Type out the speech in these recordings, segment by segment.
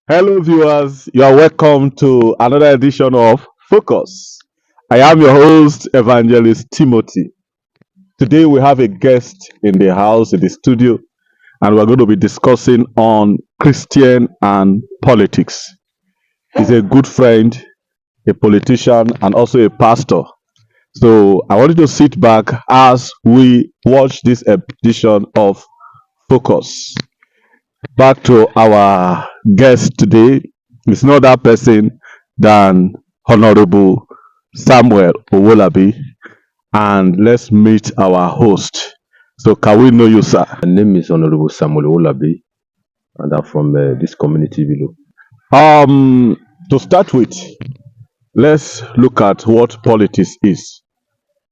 Hello, viewers. You are welcome to another edition of Focus. I am your host, Evangelist Timothy. Today, we have a guest in the house, in the studio, and we're going to be discussing on Christian and politics. He's a good friend, a politician, and also a pastor. So, I want you to sit back as we watch this edition of Focus. Back to our guest today. It's not that person than Honorable Samuel Owolabi. And let's meet our host. So, can we know you, sir? My name is Honorable Samuel Olabi, and I'm from this community below. To start with, let's look at what politics is.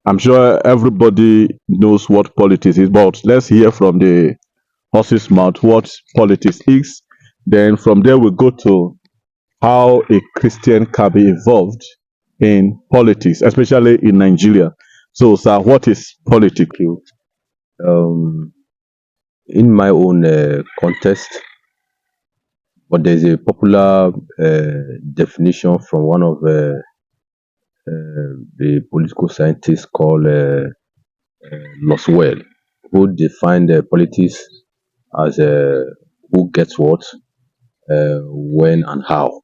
I'm sure everybody knows what politics is, but let's hear from the horse's mouth what politics is. Then from there, we go to how a Christian can be involved in politics, especially in Nigeria. So, sir, what is politics? Um, in my own context, but there's a popular definition from one of the political scientists called Loswell, who defined politics as who gets what, when, and how.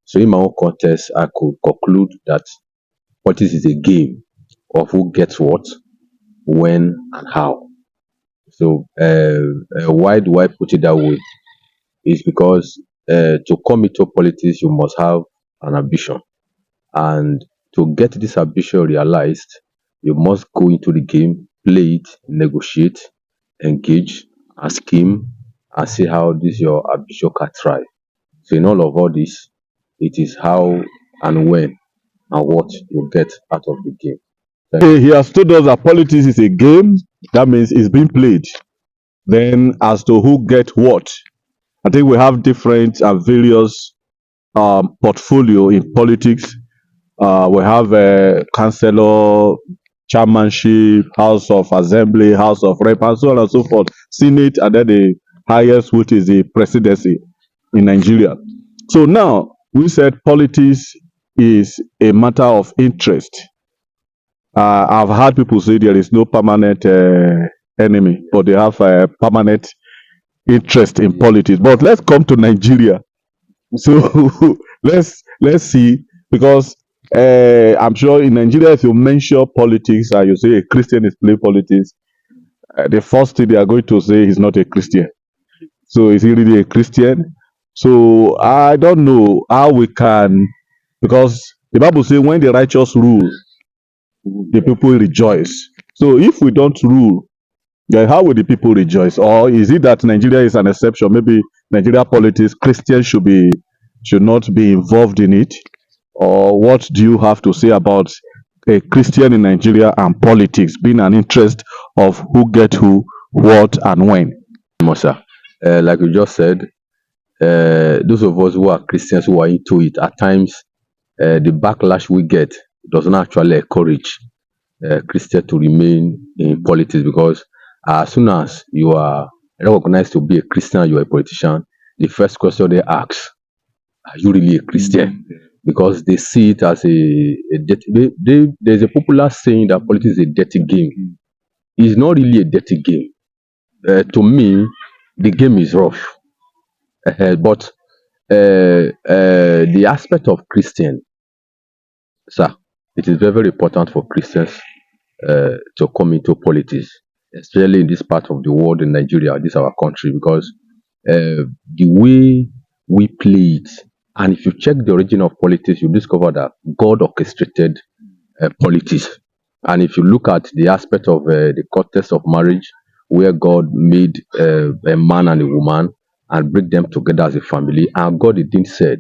So, in my own context, I could conclude that politics is a game of who gets what, when, and how. So, why do I put it that way? Is because to come into politics, you must have an ambition, and to get this ambition realized, you must go into the game, play it, negotiate, engage, and scheme, and see how this your ambition can thrive. So, in all this, it is how and when and what you get out of the game. Thank you. He has told us that politics is a game. That means it's being played. Then, as to who get what, I think we have different and various portfolio in politics. We have a councillor, chairmanship, House of Assembly, House of Rep, and so on and so forth, Senate, and then the highest, which is the presidency in Nigeria. So now we said politics is a matter of interest. I've heard people say there is no permanent enemy, but they have a permanent interest in politics. But let's come to Nigeria. So let's see, because I'm sure in Nigeria, if you mention politics and you say a Christian is playing politics, the first thing they are going to say is not a Christian. So is he really a Christian? So I don't know how we can, because the Bible says when the righteous rule, the people rejoice. So if we don't rule, then how will the people rejoice? Or is it that Nigeria is an exception? Maybe Nigeria politics, Christians should not be involved in it? Or what do you have to say about a Christian in Nigeria and politics being an interest of who get who, what, and when? Mosa. Like you just said, those of us who are Christians who are into it, at times the backlash we get does not actually encourage Christians to remain in politics, because as soon as you are recognized to be a Christian, you are a politician, the first question they ask, are you really a Christian? Because they see it as a dirty, there's a popular saying that politics is a dirty game. It's not really a dirty game. To me, the game is rough. But the aspect of Christian, sir, it is very, very important for Christians to come into politics, especially in this part of the world, in Nigeria, this our country, because the way we play it, and if you check the origin of politics, you discover that God orchestrated politics. And if you look at the aspect of the context of marriage, where God made a man and a woman and bring them together as a family, and God indeed said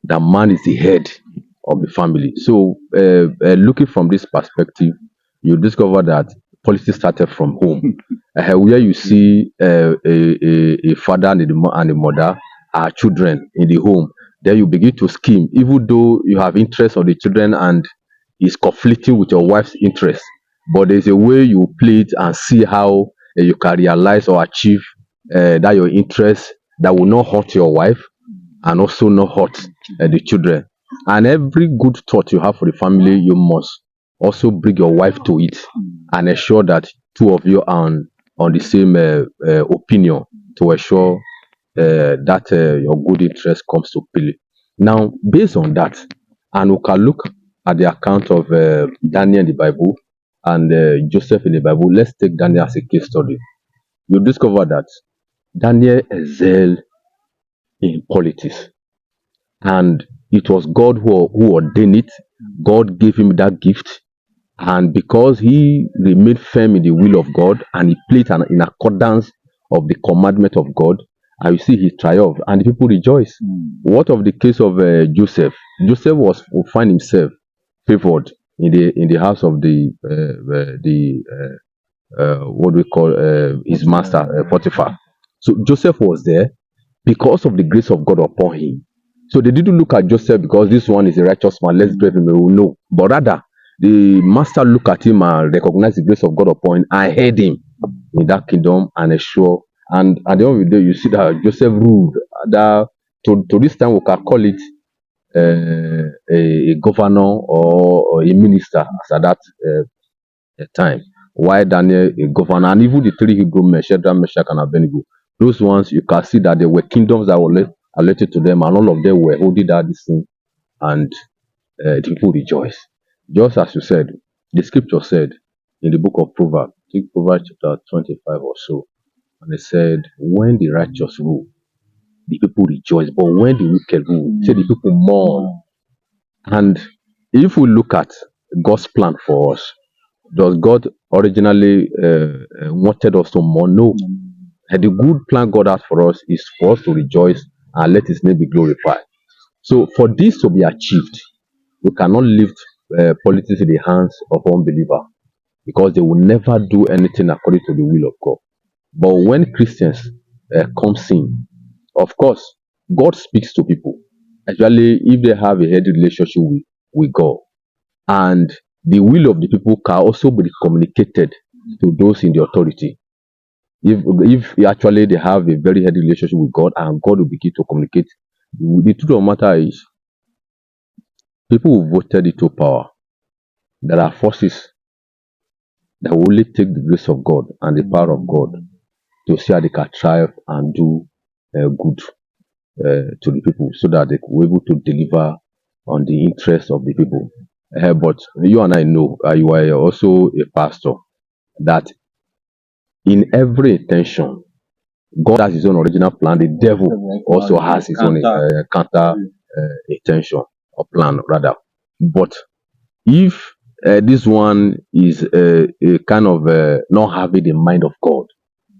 that man is the head of the family. So, looking from this perspective, you discover that politics started from home, where you see a father and and a mother are children in the home. Then you begin to scheme, even though you have interest of the children and is conflicting with your wife's interest. But there's a way you play it and see how you can realize or achieve that your interest that will not hurt your wife and also not hurt the children. And every good thought you have for the family, you must also bring your wife to it and ensure that two of you are on the same opinion to ensure that your good interest comes to play. Now, based on that, and we can look at the account of Daniel in the Bible and Joseph in the Bible. Let's take Daniel as a case study. You discover that Daniel excelled in politics, and it was God who ordained it. God gave him that gift, and because he remained firm in the will of God and he played in accordance of the commandment of God, and you see he triumphed and the people rejoice. What of the case of Joseph? Joseph was find himself favored in the house of the what we call his master Potiphar. So Joseph was there because of the grace of God upon him. So they didn't look at Joseph because this one is a righteous man, let's grab him. No, but rather the master looked at him and recognized the grace of God upon him and held him in that kingdom and assure. And at the end of the day, you see that Joseph ruled. That to this time we can call it a governor or a minister as at that time. Why Daniel a governor, and even the three Hebrew men, Shadrach, Meshach, and Abednego, those ones you can see that there were kingdoms that were related to them, and all of them were holding that this thing, and the people rejoice. Just as you said, the scripture said in the book of Proverbs, I think Proverbs chapter 25 or so, and it said, when the righteous rule, the people rejoice, but when the wicked rule, say the people mourn. And if we look at God's plan for us, does God originally wanted us to mourn? No. And the good plan God has for us is for us to rejoice and let His name be glorified. So, for this to be achieved, we cannot lift politics in the hands of unbeliever because they will never do anything according to the will of God. But when Christians comes in, of course, God speaks to people, especially if they have a healthy relationship with God. And the will of the people can also be communicated to those in the authority. If actually they have a very healthy relationship with God and God will begin to communicate, the truth of the matter is people who voted into power, there are forces that will only take the grace of God and the power of God to see how they can triumph and do good to the people so that they will be able to deliver on the interest of the people. But you and I know, you are also a pastor, that in every intention, God has his own original plan. The devil also has his own counter intention or plan, rather. But if this one is a kind of not having the mind of God,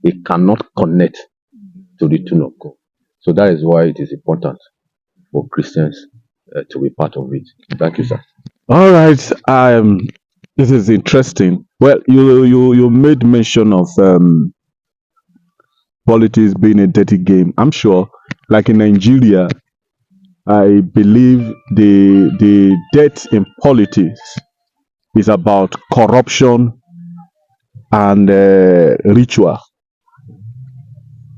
it cannot connect to the tune of God. So that is why it is important for Christians to be part of it. Thank you, sir. All right. This is interesting. Well, you made mention of politics being a dirty game. I'm sure, like in Nigeria, I believe the debt in politics is about corruption and ritual.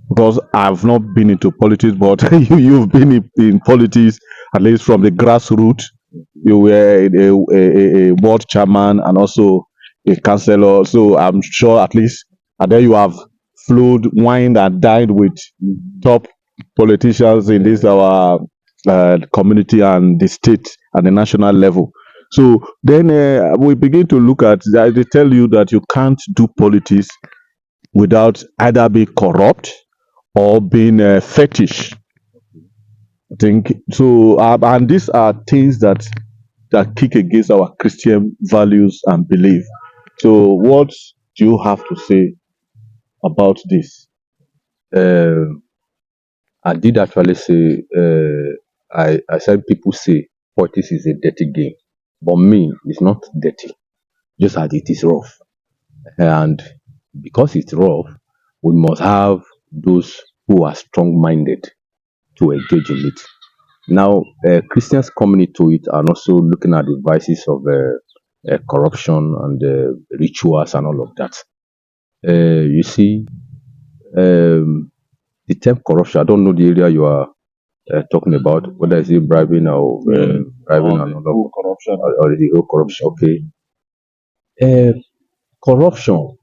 Because I've not been into politics, but you've been in politics, at least from the grassroots. You were a board chairman and also a councillor. So I'm sure at least, and then you have flowed, wined, and dined with top politicians in this our community and the state and the national level. So then we begin to look at that. They tell you that you can't do politics without either being corrupt or being fetish. I think so, and these are things that kick against our Christian values and belief. So, what do you have to say about this? Uh, I did actually say, I said people say politics is a dirty game. But me, it's not dirty, just as it is rough. And because it's rough, we must have those who are strong minded to engage in it. Now, Christians coming into it are also looking at the vices of corruption and rituals and all of that. You see, the term corruption, I don't know the area you are talking about, whether it's bribing or bribing and all of corruption. or the whole corruption. Okay, corruption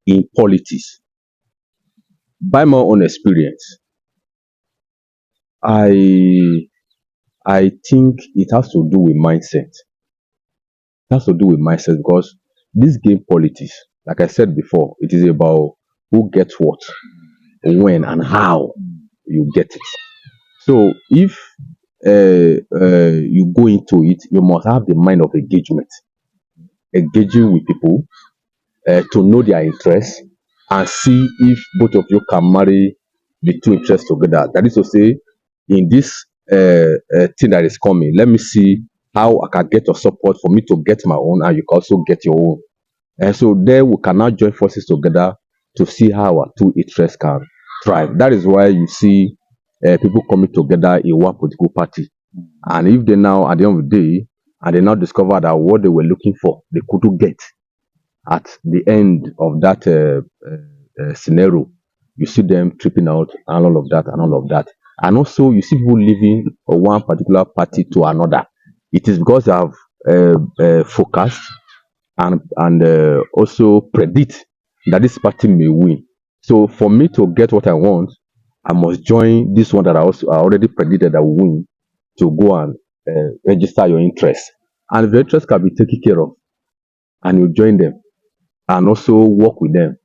in politics. By my own experience, I I think it has to do with mindset. It has to do with mindset because this game politics, like I said before, it is about who gets what, when, and how you get it. So if you go into it, you must have the mind of engagement, engaging with people to know their interests and see if both of you can marry the two interests together. That is to say, in this thing that is coming, let me see how I can get your support for me to get my own, and you can also get your own. And so there we can now join forces together to see how our two interests can thrive. That is why you see people coming together in one political party. And if they now, at the end of the day, and they now discover that what they were looking for, they couldn't get at the end of that scenario, you see them tripping out and all of that and all of that. And also, you see people leaving one particular party to another. It is because they have focused and also predict that this party may win. So for me to get what I want, I must join this one that I already predicted that will win to go and register your interest. And if your interest can be taken care of, and you join them and also work with them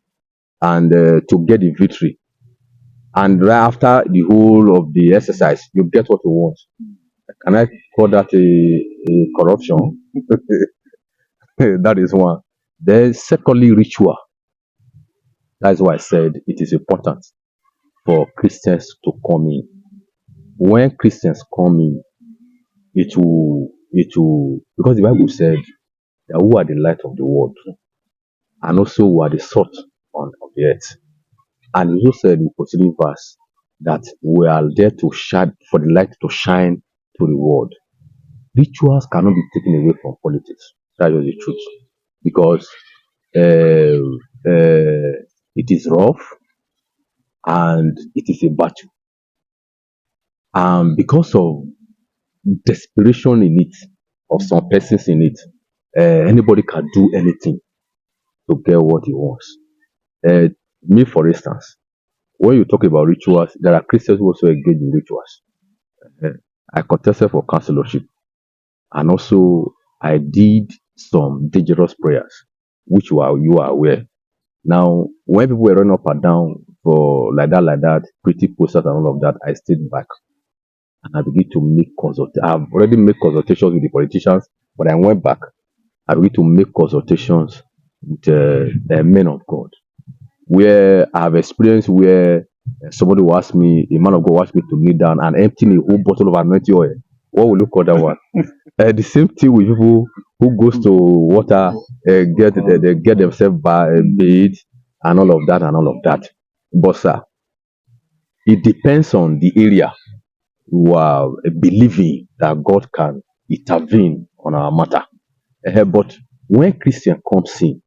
and to get the victory. And right after the whole of the exercise, you get what you want. Can I call that a corruption? That is one. Then secondly, ritual. That's why I said it is important for Christians to come in. When Christians come in, it will, because the Bible said that who are the light of the world, and also who are the salt of the earth. And he also said in preceding verse that we are there to shine, for the light to shine to the world. Rituals cannot be taken away from politics. That is the truth. Because it is rough and it is a battle. And because of desperation in it, of some persons in it, anybody can do anything to get what he wants. Me, for instance, when you talk about rituals, there are Christians who also engage in rituals. I contested for councillorship, and also I did some dangerous prayers, which you are aware. Now, when people were running up and down for like that, pretty posters and all of that, I stayed back and I began to make consultations. I've already made consultations with the politicians, but I went back. I began to make consultations with the men of God, where I've experienced where somebody will ask me, a man of God will ask me to kneel down and empty a whole bottle of anointing oil. What will you call that one? The same thing with people who goes to water, they get themselves bathed and all of that and all of that. But sir, it depends on the area who are believing that God can intervene on our matter. But when Christian comes in,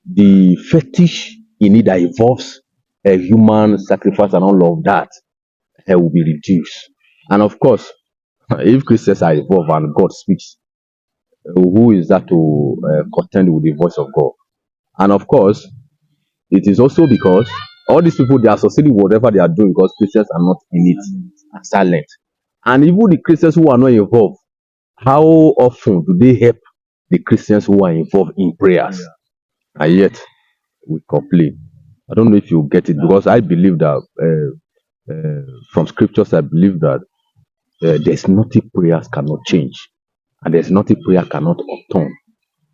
the fetish in it that involves a human sacrifice and all of that will be reduced. And of course, if Christians are involved and God speaks, who is that to contend with the voice of God? And of course, it is also because all these people, they are succeeding whatever they are doing because Christians are not in it, are silent. And even the Christians who are not involved, how often do they help the Christians who are involved in prayers? Yeah. And yet, we complain. I don't know if you get it, because I believe that from scriptures, I believe that there's nothing prayers cannot change, and there's nothing prayer cannot upturn.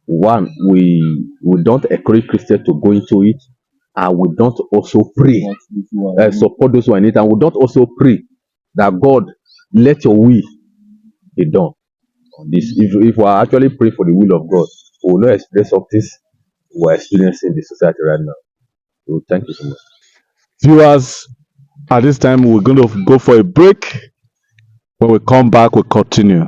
One, we don't encourage Christians to go into it, and we don't also pray, support those who are in it, and we don't also pray that God, let your will be done on this. If we are actually praying for the will of God, we will not experience of this we're experiencing in the society right now. So thank you so much. Viewers, at this time we're going to go for a break. When we come back, we'll continue.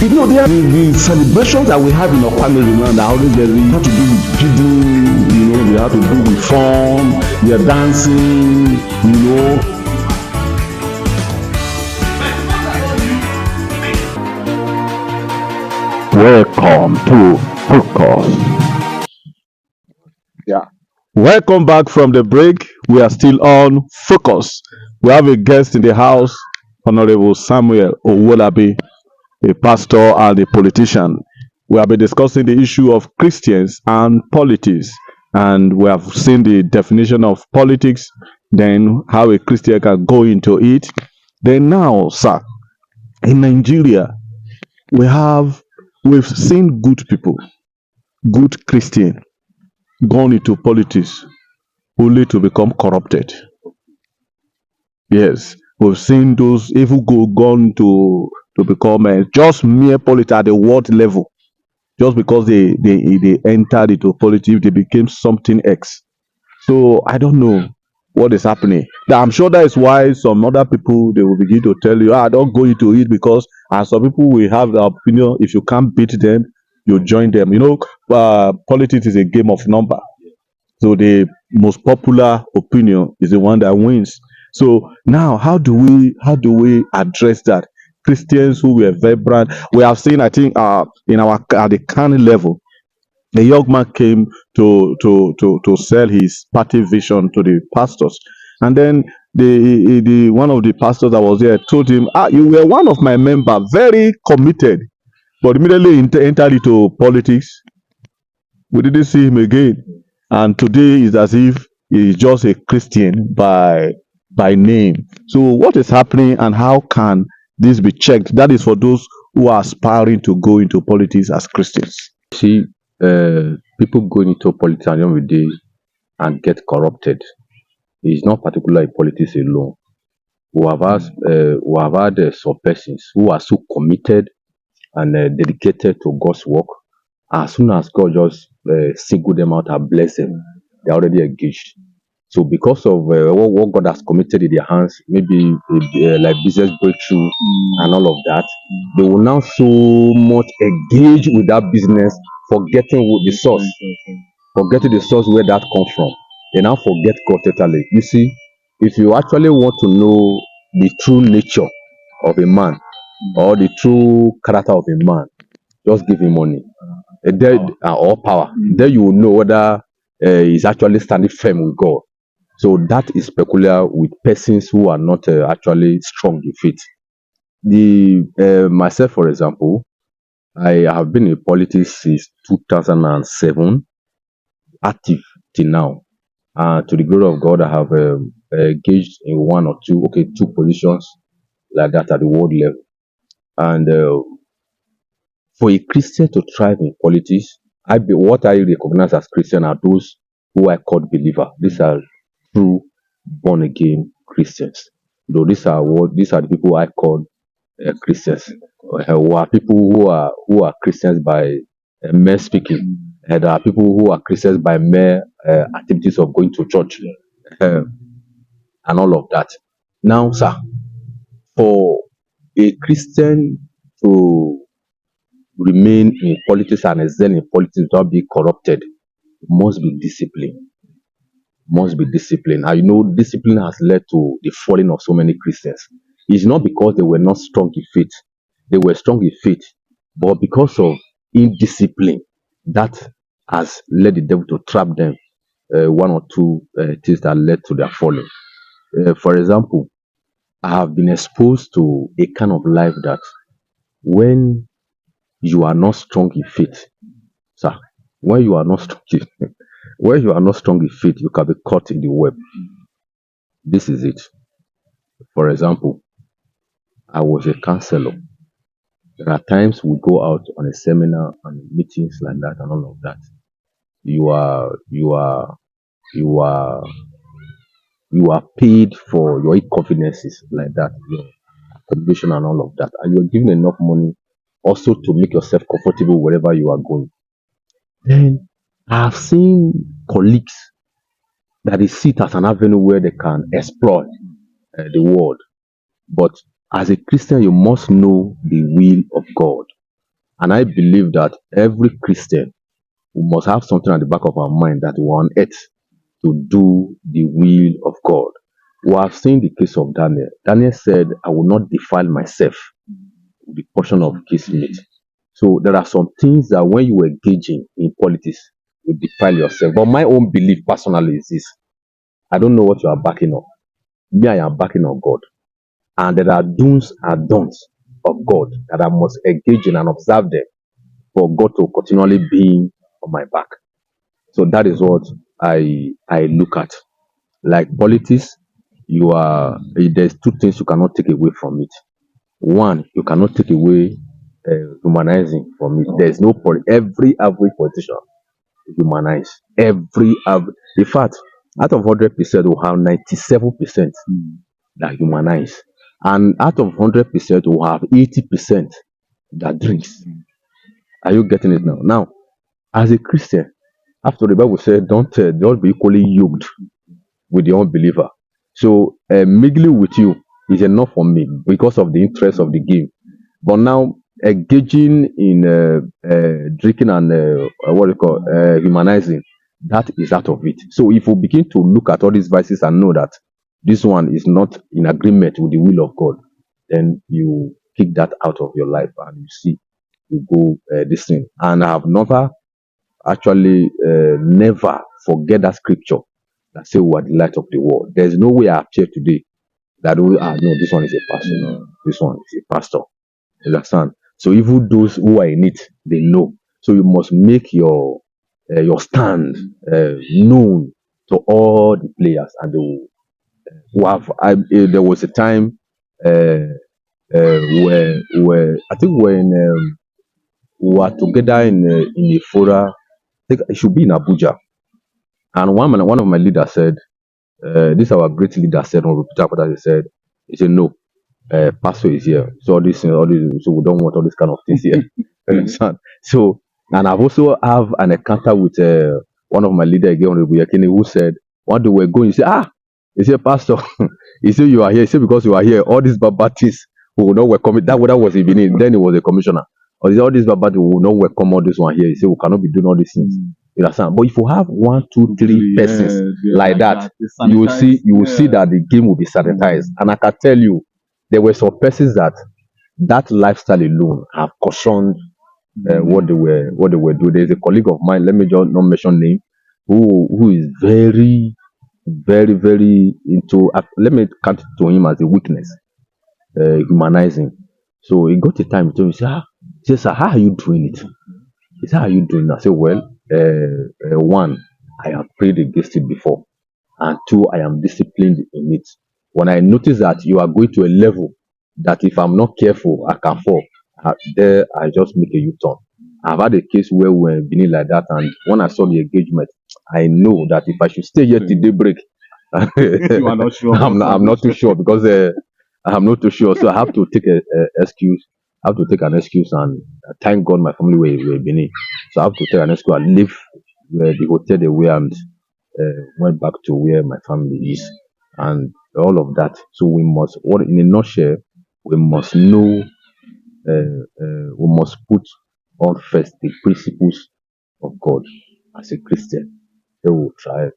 The celebrations that we have in our family now that always they have to do with giving, they have to do with fun, they are dancing. Welcome to Focus. Yeah. Welcome back from the break. We are still on Focus. We have a guest in the house, Honorable Samuel Owolabi, a pastor and a politician. We have been discussing the issue of Christians and politics, and we have seen the definition of politics, then how a Christian can go into it. Then now, sir, in Nigeria, we've seen good people, good Christian, gone into politics only to become corrupted. Yes, we've seen those evil gone to become just mere politics at the world level. Just because they entered into politics, they became something else. So I don't know what is happening. Now, I'm sure that is why some other people they will begin to tell you, don't go into it because and some people will have the opinion if you can't beat them, you join them. Politics is a game of number. So the most popular opinion is the one that wins. So now how do we address that? Christians who were vibrant. We have seen, I think, in our at the county level, a young man came to sell his party vision to the pastors, and then the one of the pastors that was there told him, you were one of my members, very committed, but immediately entered into politics. We didn't see him again, and today is as if he's just a Christian by name. So what is happening, and how can this be checked? That is for those who are aspiring to go into politics as Christians. See, people going into politics at the end of the day and get corrupted. It's not particular in politics alone. We have had some persons who are so committed and dedicated to God's work. As soon as God just single them out and bless them, they're already engaged. So because of what God has committed in their hands, maybe like business breakthrough and all of that, they will now so much engage with that business, forgetting the source, forgetting the source where that comes from. They now forget God totally. You see, if you actually want to know the true nature of a man or the true character of a man, just give him money or power. Then you will know whether he's actually standing firm with God. So that is peculiar with persons who are not actually strong in faith. Myself, for example, I have been in politics since 2007, active till now. To the glory of God, I have engaged in one or two positions like that at the world level. And for a Christian to thrive in politics, what I recognize as Christian are those who I call believer. These are true born again Christians. Though these are the people I call Christians. Who are people who are Christians by mere speaking, and there are people who are Christians by mere activities of going to church and all of that. Now, sir, for a Christian to remain in politics and excel in politics without being corrupted, must be discipline. Must be discipline. And discipline has led to the falling of so many Christians. It's not because they were not strong in faith. They were strong in faith, but because of indiscipline, that has led the devil to trap them. One or two things that led to their falling. For example, I have been exposed to a kind of life that when you are not strong in faith, sir, when you are not strong in faith, you can be caught in the web. This is it. For example, I was a counselor. There are times we go out on a seminar and meetings like that and all of that. You are paid for your inconveniences like that, your accommodation and all of that, and you're given enough money also to make yourself comfortable wherever you are going. Then I have seen colleagues that they see it as an avenue where they can exploit the world. But as a Christian, you must know the will of God. And I believe that every Christian, we must have something at the back of our mind that we are on earth to do the will of God. We have seen the case of Daniel. Daniel said, I will not defile myself with the portion of king's meat. So there are some things that when you are engaging in politics, you defile yourself. But my own belief personally is this. I don't know what you are backing on. Me, I am backing on God. And there are do's and don'ts of God that I must engage in and observe them for God to continually be on my back. So that is what I look at. Like politics, there's two things you cannot take away from it. One, you cannot take away humanizing from it. There's no every average politician humanize. In fact, out of 100%, we'll have 97% that humanize, and out of 100%, we'll have 80% that drinks. Are you getting it now? Now, as a Christian, after the Bible said, don't be equally yoked with the unbeliever. So mingling with you is enough for me because of the interest of the game. But now engaging in drinking and what do you call humanizing, that is out of it. So if we begin to look at all these vices and know that this one is not in agreement with the will of God, then you kick that out of your life and you see you go this thing. And I have never forget that scripture that say we are the light of the world. There's no way I appear today that no, this one is a pastor, no, this one is a pastor. You understand? So even those who are in it, they know. So you must make your stand known to all the players, and they will, there was a time where I think when we were together in a fora, I think it should be in Abuja, and one of my leaders said, this our great leader said on repeated after that, he said no, pastor is here, so all this, so we don't want all these kind of things here. You understand? So, and I've also have an encounter with one of my leaders again, Honorable Yakini, who said when they were going, he said, pastor, he said you are here. He said because you are here, all these Baptists who will not welcome it. That was in Benin. Then he was a commissioner. Or he said all these Baptists who will not welcome all this one here. He said we cannot be doing all these things. You understand? But if you have 1, 2, 3 persons like that, you will see that the game will be sanitized. And I can tell you, there were some persons that lifestyle alone have cautioned what they were doing. There's a colleague of mine, let me just not mention name, who is very, very, very into. Let me count it to him as a weakness, humanizing. So he got a time to me. He said, sir, how are you doing it? He said, how are you doing it? I said, well, one, I have prayed against it before, and two, I am disciplined in it. When I notice that you are going to a level that if I'm not careful, I can fall, there I just make a U-turn. I've had a case where we were being like that, and when I saw the engagement, I know that if I should stay here till daybreak, You are not sure. I'm not too sure because I'm not too sure. So I have to take a excuse. I have to take an excuse, and thank God my family were Benin. So I have to take an excuse and leave the hotel they were and went back to where my family is and all of that. So we must, what in a nutshell, we must know, we must put on first the principles of God as a Christian. Then we'll try.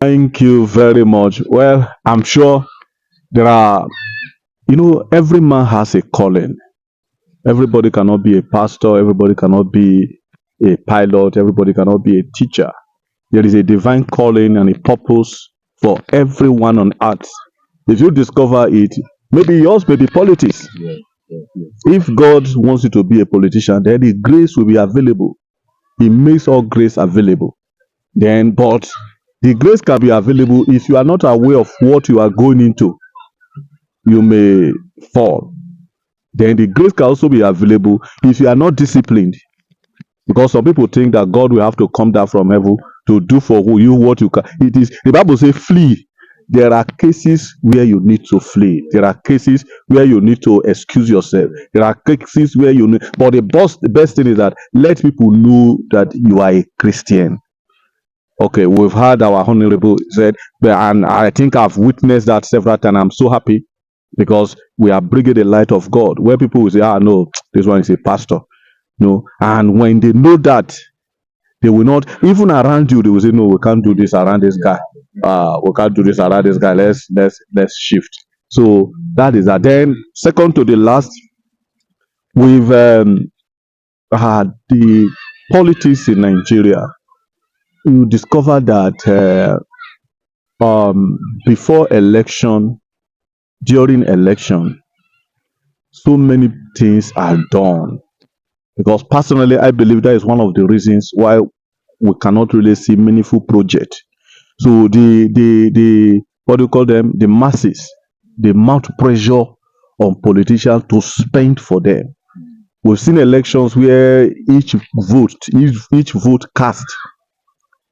Thank you very much. Well, I'm sure there are, every man has a calling. Everybody cannot be a pastor. Everybody cannot be a pilot. Everybody cannot be a teacher. There is a divine calling and a purpose for everyone on earth. If you discover it, maybe yours may be politics. If God wants you to be a politician, then the grace will be available. He makes all grace available. Then, but the grace can be available if you are not aware of what you are going into. You may fall. Then the grace can also be available if you are not disciplined. Because some people think that God will have to come down from heaven to do for you what you can. It is the Bible says, flee. There are cases where you need to flee. There are cases where you need to excuse yourself. There are cases where you need. But the best thing is that let people know that you are a Christian. Okay, we've heard our honorable said, and I think I've witnessed that several times. I'm so happy because we are bringing the light of God. Where people will say, no, this one is a pastor. And when they know that, they will not, even around you, they will say, no, we can't do this around this guy. We can't do this around this guy. Let's shift. So that is that. Then second to the last, we've had the politics in Nigeria. You discover that before election, during election, so many things are done. Because personally, I believe that is one of the reasons why we cannot really see meaningful project. So the what do you call them? The masses, they mount pressure on politicians to spend for them. We've seen elections where each vote cast,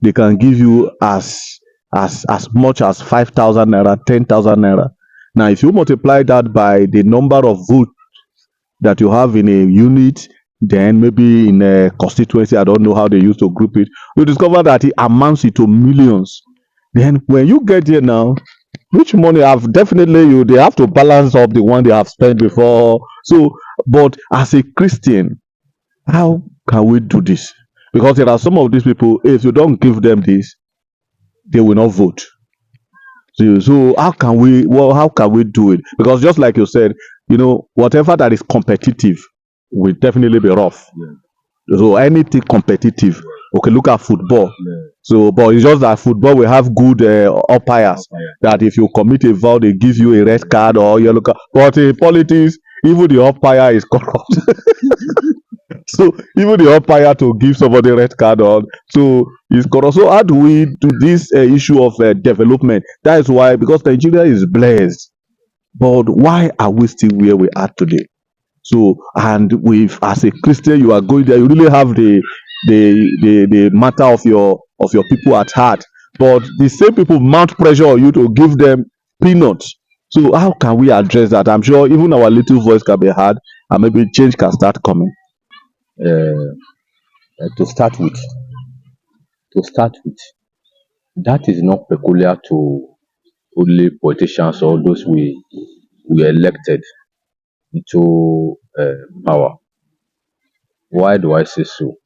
they can give you as much as 5,000 naira, 10,000 naira. Now, if you multiply that by the number of votes that you have in a unit, then maybe in a constituency, I don't know how they used to group it, you discover that it amounts to millions. Then when you get here now, which money have definitely they have to balance up the one they have spent before. So, but as a Christian, how can we do this? Because there are some of these people, if you don't give them this, they will not vote. So how can we do it? Because just like you said, whatever that is competitive will definitely be rough. Yeah. So anything competitive, okay, look at football. Yeah. So, but it's just that football will have good umpires. That if you commit a foul, they give you a red card or yellow card. But in politics, even the umpire is corrupt. So even the umpire to give somebody red card on, so it's corrupt. So how do we do this issue of development? That is why, because Nigeria is blessed, but why are we still where we are today? So, and with as a Christian, you are going there, you really have the matter of your people at heart. But the same people mount pressure on you to give them peanuts. So how can we address that? I'm sure even our little voice can be heard, and maybe change can start coming. To start with, that is not peculiar to only politicians or those we elected into power. Why do I say so?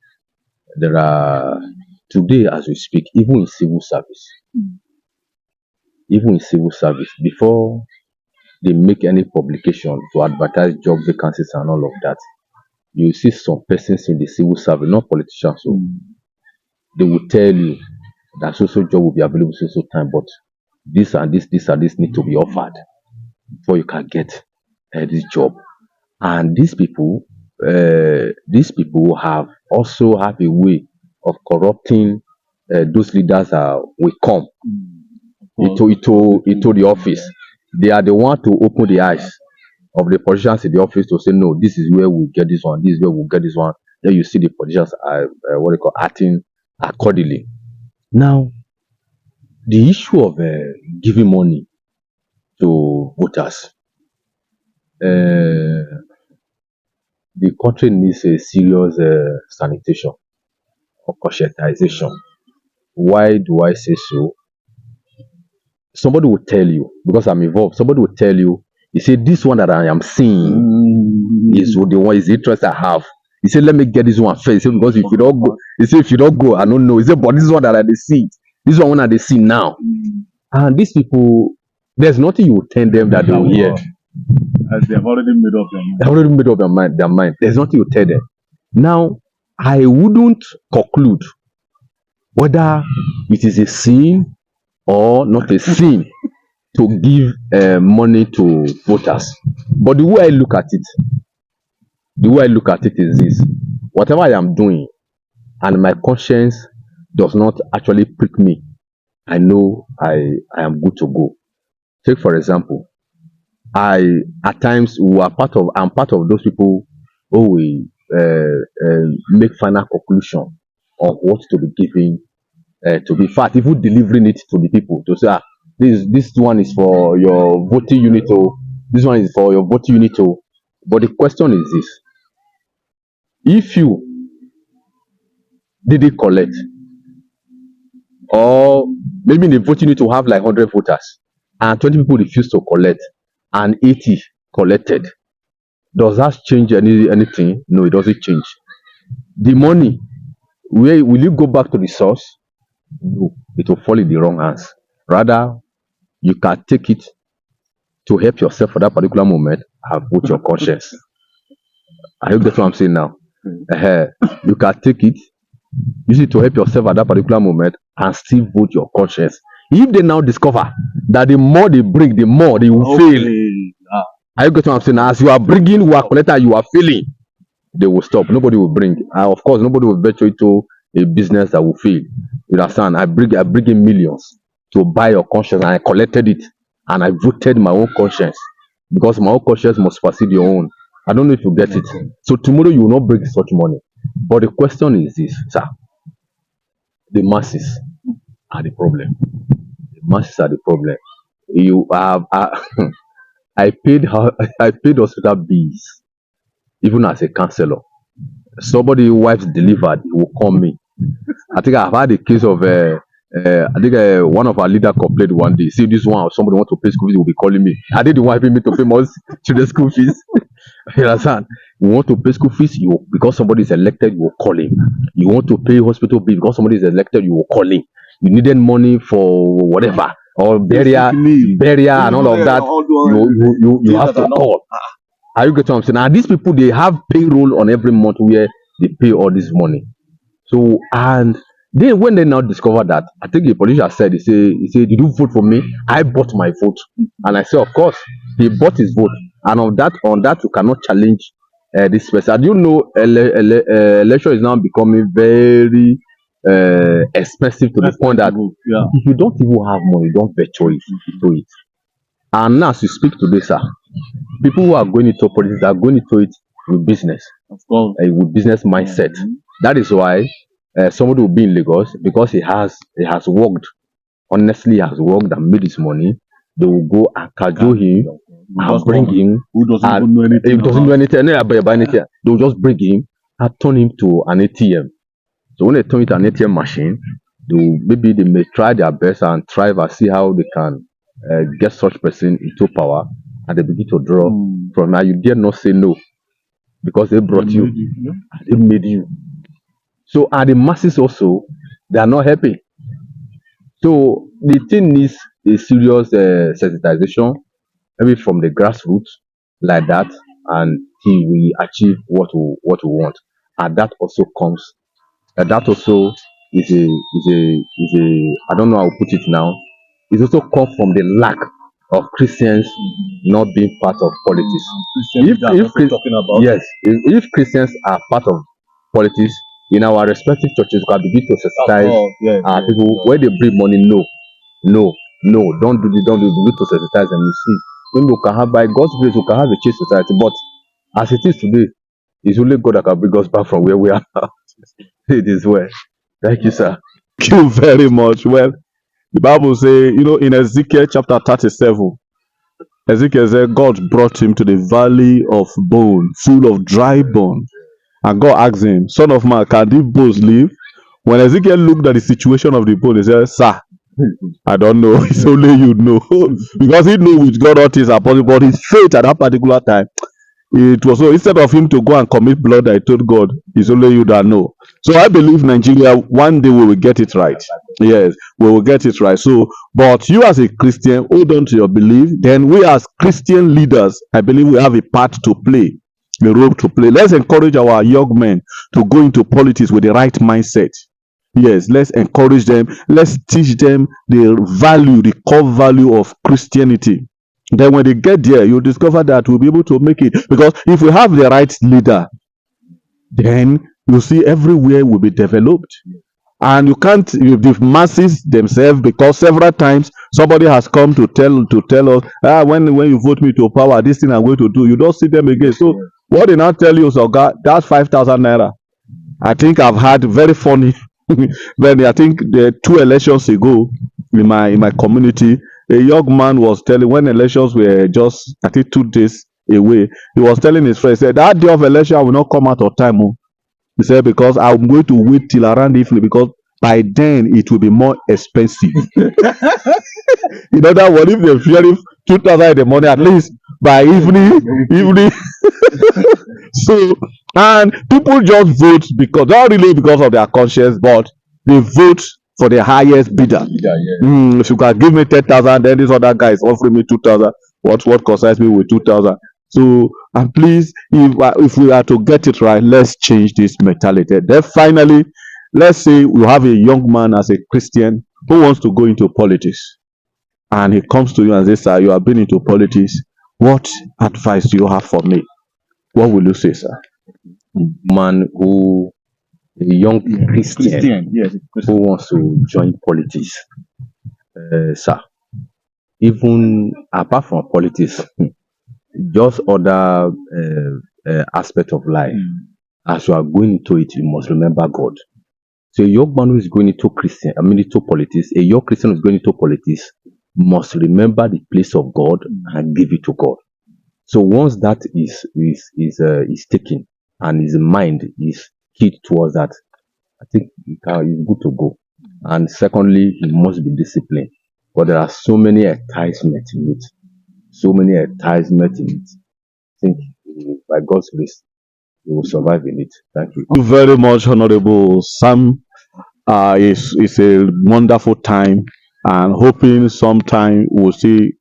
There are today, as we speak, even in civil service, before they make any publication to advertise job vacancies and all of that, you see some persons in the civil service, not politicians, so they will tell you that social job will be available so time, but this and this need to be offered before you can get this job. And these people have also have a way of corrupting those leaders will come into the office. They are the one to open the eyes of the politicians in the office to say, no, this is where we get this one, this is where we get this one. Then you see the politicians acting accordingly. Now, the issue of giving money to voters, the country needs a serious sanitation or conscientization. Why do I say so? Somebody will tell you, because I'm involved, somebody will tell you, he said, this one that I am seeing is the one is the interest I have. He said, let me get this one first. He said, because if you don't go, he said, if you don't go, I don't know. He said, but this one that I see, this one that they see now. And these people, there's nothing you will tell them that they will hear. As they have already made up their mind. They have already made up their mind. There's nothing you tell them. Now, I wouldn't conclude whether it is a sin or not a sin to give money to voters. But the way I look at it is this: whatever I am doing, and my conscience does not actually prick me, I know I am good to go. Take for example, at times I'm part of those people who will make final conclusion on what to be given to be fat, even delivering it to the people to say, this one is for your voting unit, or this one is for your voting unit. But the question is this: if you didn't collect, or maybe in the voting unit to have like 100 voters and 20 people refuse to collect and 80 collected, does that change anything? No, it doesn't change. The money, where will you go back to the source? No, it will fall in the wrong hands. Rather, you can take it to help yourself for that particular moment and vote your conscience. I hope that's what I'm saying now. You can take it, use it to help yourself at that particular moment and still vote your conscience. If they now discover that the more they bring, the more they will fail. I hope that's what I'm saying. As you are bringing, you are collecting, you are failing, they will stop. Nobody will bring. Of course, nobody will venture into a business that will fail. You understand? I bring in millions to buy your conscience, and I collected it, and I voted my own conscience because my own conscience must supersede your own. I don't know if you get it. So tomorrow you will not bring such money. But the question is this, sir: the masses are the problem. The masses are the problem. You have, I paid I paid hospital bills even as a counselor. Somebody wife's delivered, he will call me. I think I've had a case of I think one of our leader complained one day. See this one, somebody want to pay school fees, will be calling me. I didn't want me to pay more to the school fees. You understand? You want to pay school fees, you because somebody is elected, you will call him. You want to pay hospital bill because somebody is elected, you will call him. You needed money for whatever or burial and all of that. You have to call. Are you getting what I'm saying? Now these people, they have payroll on every month where they pay all this money. So and then when they now discover that, I think the politician said, he said, did you vote for me? I bought my vote. And I said, of course, he bought his vote. And on that you cannot challenge this person. Do you know election is now becoming very expensive to the point that if you don't even have money, don't venture into it. And now as you speak today, sir, people who are going into politics are going into it with business, with business mindset. That is why somebody will be in Lagos because he has worked, honestly has worked and made his money. They will go and cajole him and bring him. Who doesn't know anything? He doesn't know anything. They will just bring him and turn him to an ATM. So when they turn it to an ATM machine, maybe they may try their best and try and see how they can get such person into power, and they begin to draw from now. You dare not say no because they brought you, they made you. So and the masses also, they are not happy. So the thing needs a serious sensitization, maybe from the grassroots like that, and till we achieve what we want. And that also comes. That also is a I don't know how to put it now. It also comes from the lack of Christians not being part of politics. If Christians are part of politics in our respective churches, we can begin to sensitize people where they bring money. No, don't do this, begin to sensitize them. You see, when we can have, by God's grace, we can have a change society, but as it is today, it's only God that can bring us back from where we are. It is well. Thank you, sir. Thank you very much. Well, the Bible says, in Ezekiel chapter 37, Ezekiel said God brought him to the valley of bone, full of dry bone. And God asked him, Son of man, can these bones live? When Ezekiel looked at the situation of the bone, he said, Sir, I don't know. It's only you know. Because he knew with God all things are possible. But his faith at that particular time, it was so instead of him to go and commit blood, I told God, it's only you that know. So I believe Nigeria, one day we will get it right. Yes, we will get it right. So, but you as a Christian, hold on to your belief. Then we as Christian leaders, I believe we have a part to play, a role to play. Let's encourage our young men to go into politics with the right mindset. Yes, let's encourage them. Let's teach them the core value of Christianity. Then when they get there, you'll discover that we'll be able to make it. Because if we have the right leader, then you'll see everywhere will be developed. And you can't, the masses themselves, because several times somebody has come to tell us, when you vote me to power, this thing I'm going to do, you don't see them again. So what they now tell you is, God, that's 5,000 naira. I think I've had very funny, when I think the 2 elections ago in my community, a young man was telling, when elections were just, I think 2 days away, he was telling his friend, he said, that day of election, I will not come out of time. He said, because I'm going to wait till around evening, because by then it will be more expensive. In other words, if the sheriff 2,000 in the morning, at least by evening. So And people just vote because, not really because of their conscience, but they vote for the highest bidder. Yeah, yeah. If you can give me 10,000, then this other guy is offering me 2,000. What concerns me with 2,000? So, and please, if we are to get it right, let's change this mentality. Then finally, let's say you have a young man as a Christian who wants to go into politics, and he comes to you and says, "Sir, you have been into politics. What advice do you have for me?" What will you say, sir? Man who a young Christian Yes, who Christian. wants to join politics, sir. Even apart from politics, just other aspect of life. As you are going into it, you must remember God. So a young man who is going into into politics, a young Christian who is going into politics must remember the place of God and give it to God. So once that is taken and his mind is keyed towards that, I think it's good to go. And secondly, he must be disciplined. But there are so many enticements in it. So many enticements in it. I think by God's grace, he will survive in it. Thank you. Thank you very much, Honorable Sam. It's a wonderful time, and hoping sometime we'll see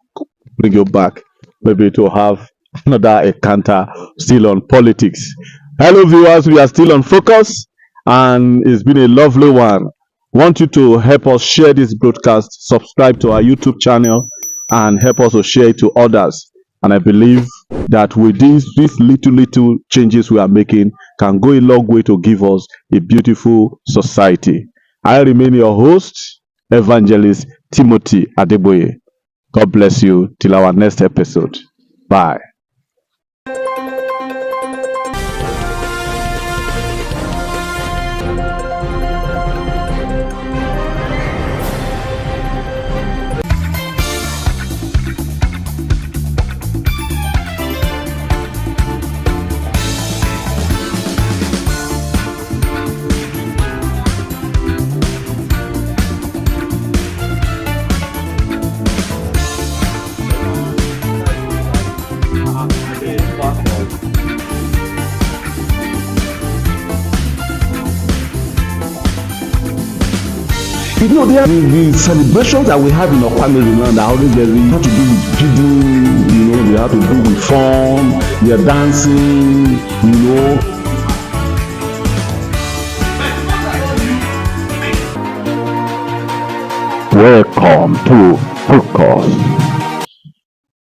bring you back, maybe to have another encounter still on politics. Hello, viewers, we are still on focus, and it's been a lovely one. Want you to help us share this broadcast, subscribe to our YouTube channel, and help us to share it to others. And I believe that with these little changes we are making can go a long way to give us a beautiful society. I remain your host, Evangelist Timothy Adeboye. God bless you till our next episode. Bye. You know, the celebrations that we have in our family now that always have to do with feeding, you know, they have to do with fun, they are dancing, you know. Welcome to Focus.